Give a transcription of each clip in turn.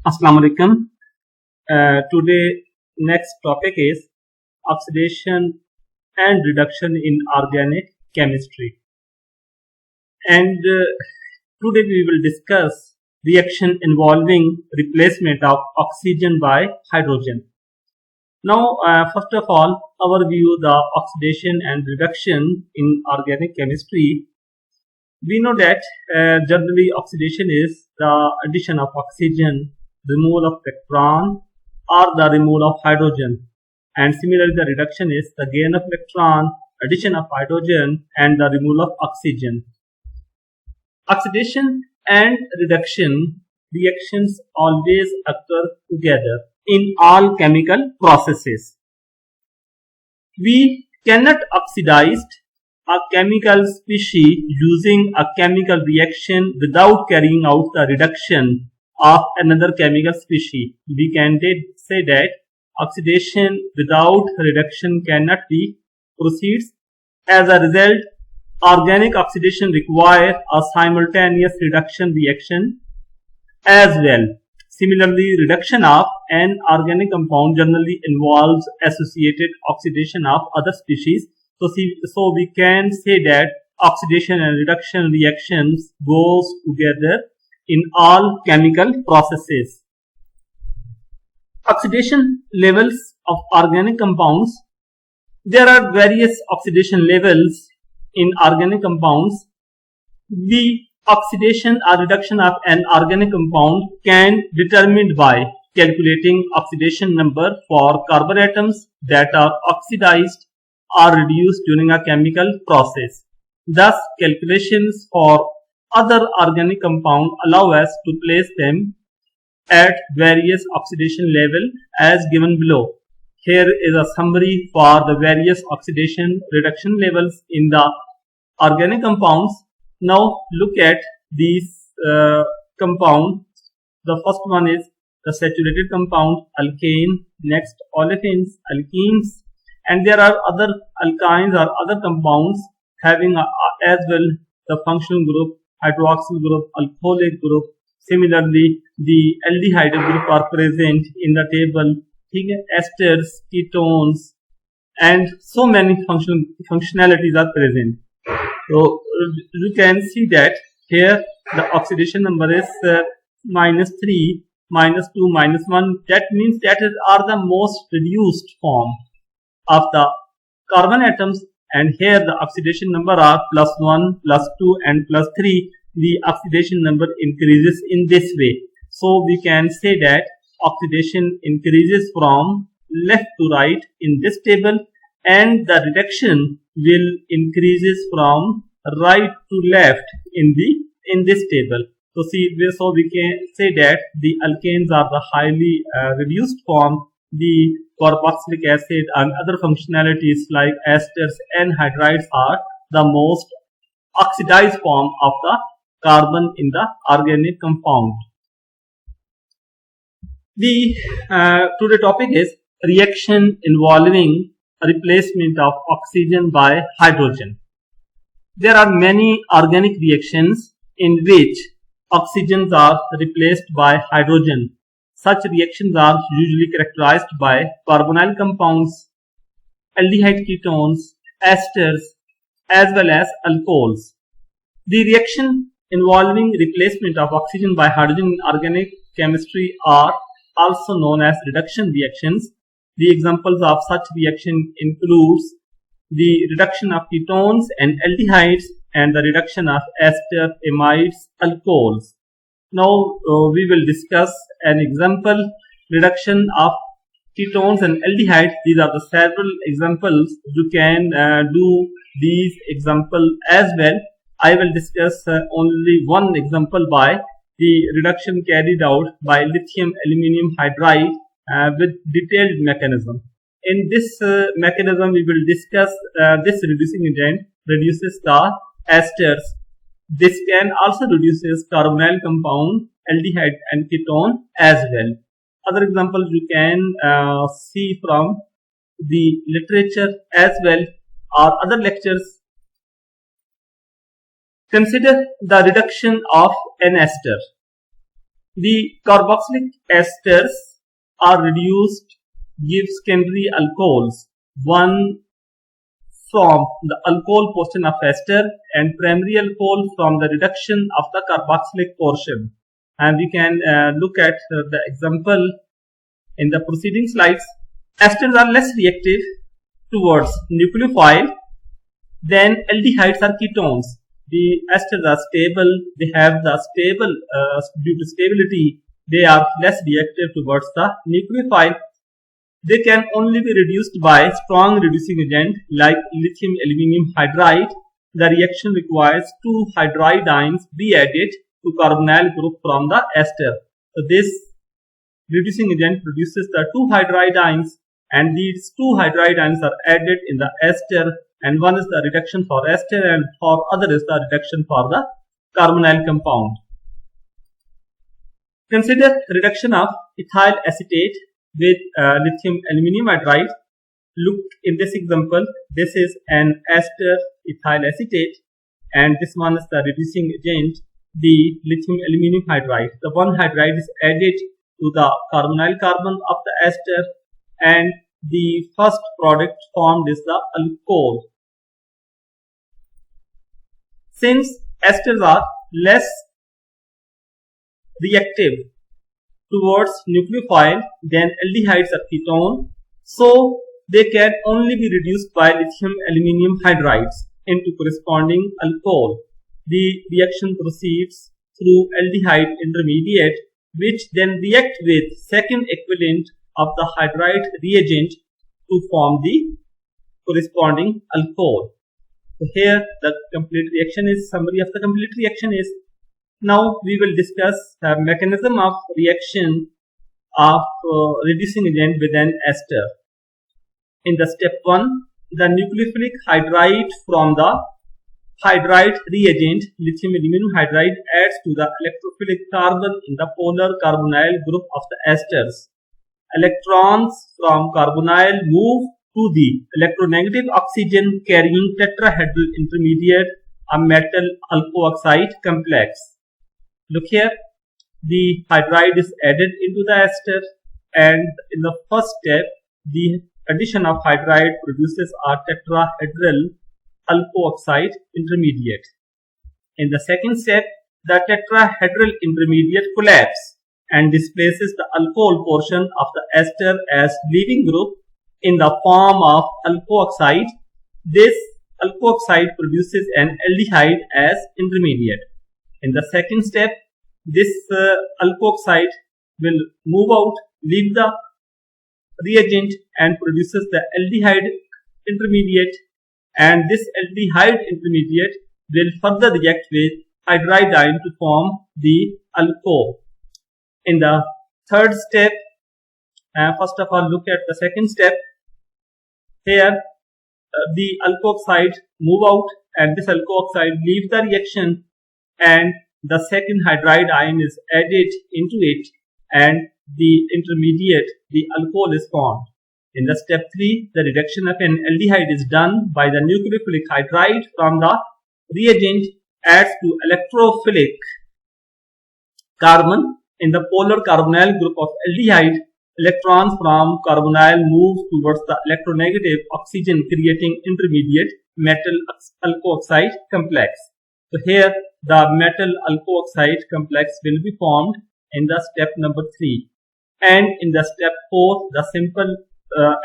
Assalamu alaikum. Today next topic is oxidation and reduction in organic chemistry. And today we will discuss reaction involving replacement of oxygen by hydrogen. Now, first of all, overview the oxidation and reduction in organic chemistry. We know that generally oxidation is the addition of oxygen, removal of electron, or the removal of hydrogen. And similarly, the reduction is the gain of electron, addition of hydrogen, and the removal of oxygen. Oxidation and reduction reactions always occur together in all chemical processes. We cannot oxidize a chemical species using a chemical reaction without carrying out the reduction of another chemical species. We can say that oxidation without reduction cannot be proceeds. As a result, organic oxidation requires a simultaneous reduction reaction as well. Similarly, reduction of an organic compound generally involves associated oxidation of other species. So we can say that oxidation and reduction reactions goes together in all chemical processes. Oxidation levels of organic compounds. There are various oxidation levels in organic compounds. The oxidation or reduction of an organic compound can be determined by calculating oxidation number for carbon atoms that are oxidized or reduced during a chemical process. Thus, calculations for other organic compounds allow us to place them at various oxidation level as given below. Here is a summary for the various oxidation reduction levels in the organic compounds. Now look at these compounds. The first one is the saturated compound, alkane, next olefins, alkenes, and there are other alkynes or other compounds having as well the functional group, hydroxyl group, alcoholic group. Similarly, the aldehyde group are present in the table. Esters, ketones, and so many functionalities are present. So you can see that here the oxidation number is -3, -2, -1. That means that are the most reduced form of the carbon atoms, and here the oxidation number are +1, +2, and +3. The oxidation number increases in this way. So we can say that oxidation increases from left to right in this table, and the reduction will increases from right to left in this table. So we can say that the alkanes are the highly reduced form. The carboxylic acid and other functionalities like esters and anhydrides are the most oxidized form of the carbon in the organic compound. The today topic is reaction involving replacement of oxygen by hydrogen. There are many organic reactions in which oxygens are replaced by hydrogen. Such reactions are usually characterized by carbonyl compounds, aldehyde ketones, esters, as well as alcohols. The reaction involving replacement of oxygen by hydrogen in organic chemistry are also known as reduction reactions. The examples of such reaction includes the reduction of ketones and aldehydes and the reduction of ester, amides, alcohols. Now we will discuss an example, reduction of ketones and aldehydes. These are the several examples. You can do these examples as well. I will discuss only one example by the reduction carried out by lithium aluminium hydride with detailed mechanism. In this mechanism, we will discuss this reducing agent reduces the esters. This can also reduces carbonyl compound, aldehyde and ketone as well. Other examples you can see from the literature as well or other lectures. Consider the reduction of an ester. The carboxylic esters are reduced, give secondary alcohols, one from the alcohol portion of ester and primary alcohol from the reduction of the carboxylic portion. And we can look at the example in the preceding slides. Esters are less reactive towards nucleophile than aldehydes or ketones. The esters are stable, they have the stable, due to stability, they are less reactive towards the nucleophile. They can only be reduced by strong reducing agent like lithium aluminium hydride. The reaction requires 2 hydride ions be added to carbonyl group from the ester. So this reducing agent produces the 2 hydride ions, and these 2 hydride ions are added in the ester, and one is the reduction for ester and for other is the reduction for the carbonyl compound. Consider reduction of ethyl acetate with lithium aluminium hydride. Look in this example, this is an ester ethyl acetate and this one is the reducing agent, the lithium aluminium hydride. The one hydride is added to the carbonyl carbon of the ester and the first product formed is the alcohol. Since esters are less reactive towards nucleophile than aldehydes or ketone, so they can only be reduced by lithium aluminium hydrides into corresponding alcohol. The reaction proceeds through aldehyde intermediate, which then react with second equivalent of the hydride reagent to form the corresponding alcohol. So here the complete reaction is, summary of the complete reaction is. Now we will discuss the mechanism of reaction of reducing agent with an ester. In the step 1, the nucleophilic hydride from the hydride reagent lithium aluminium hydride adds to the electrophilic carbon in the polar carbonyl group of the esters. Electrons from carbonyl move to the electronegative oxygen carrying tetrahedral intermediate, a metal alkoxide complex. Look here, the hydride is added into the ester and in the first step the addition of hydride produces a tetrahedral alkoxide intermediate. In the second step, the tetrahedral intermediate collapses and displaces the alcohol portion of the ester as leaving group in the form of alkoxide. This alkoxide produces an aldehyde as intermediate. In the second step, this alkoxide will move out, leave the reagent and produces the aldehyde intermediate, and this aldehyde intermediate will further react with hydride ion to form the alcohol. In the third step, first of all look at the second step. Here the alkoxide move out and this alkoxide leaves the reaction and the second hydride ion is added into it and the intermediate, the alcohol is formed. In the step 3, the reduction of an aldehyde is done by the nucleophilic hydride from the reagent adds to electrophilic carbon in the polar carbonyl group of aldehyde. Electrons from carbonyl move towards the electronegative oxygen creating intermediate metal alkoxide complex. So here the metal alkoxide complex will be formed in the step number 3, and in the step 4 the simple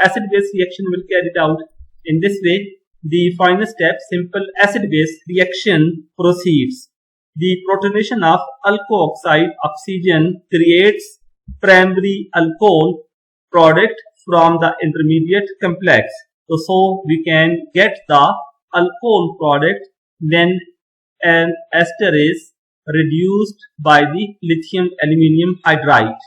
acid-base reaction will carry out. In this way, the final step, simple acid-base reaction, proceeds. The protonation of alkoxide oxygen creates primary alcohol product from the intermediate complex. So we can get the alcohol product when an ester is reduced by the lithium aluminium hydride.